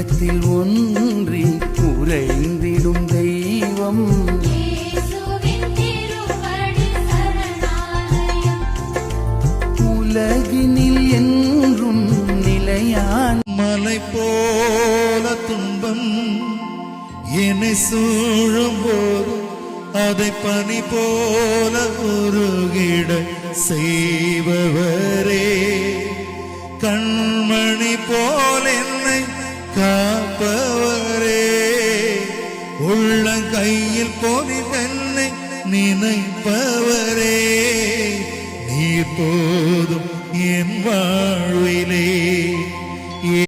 உள்ளத்தில் ஒன்றி உறைந்திடும் தெய்வம் உலகினில் என்றும் நிலையான். மலை போல துன்பம் என்னை சூழும் போது அதை பனி போல உருகிட செய்பவரே, கண்மணி போல் என்னை காப்பவரே, உள்ளங்கையில் போனி என்னை நினைப்பவரே, நீர் போதும் என்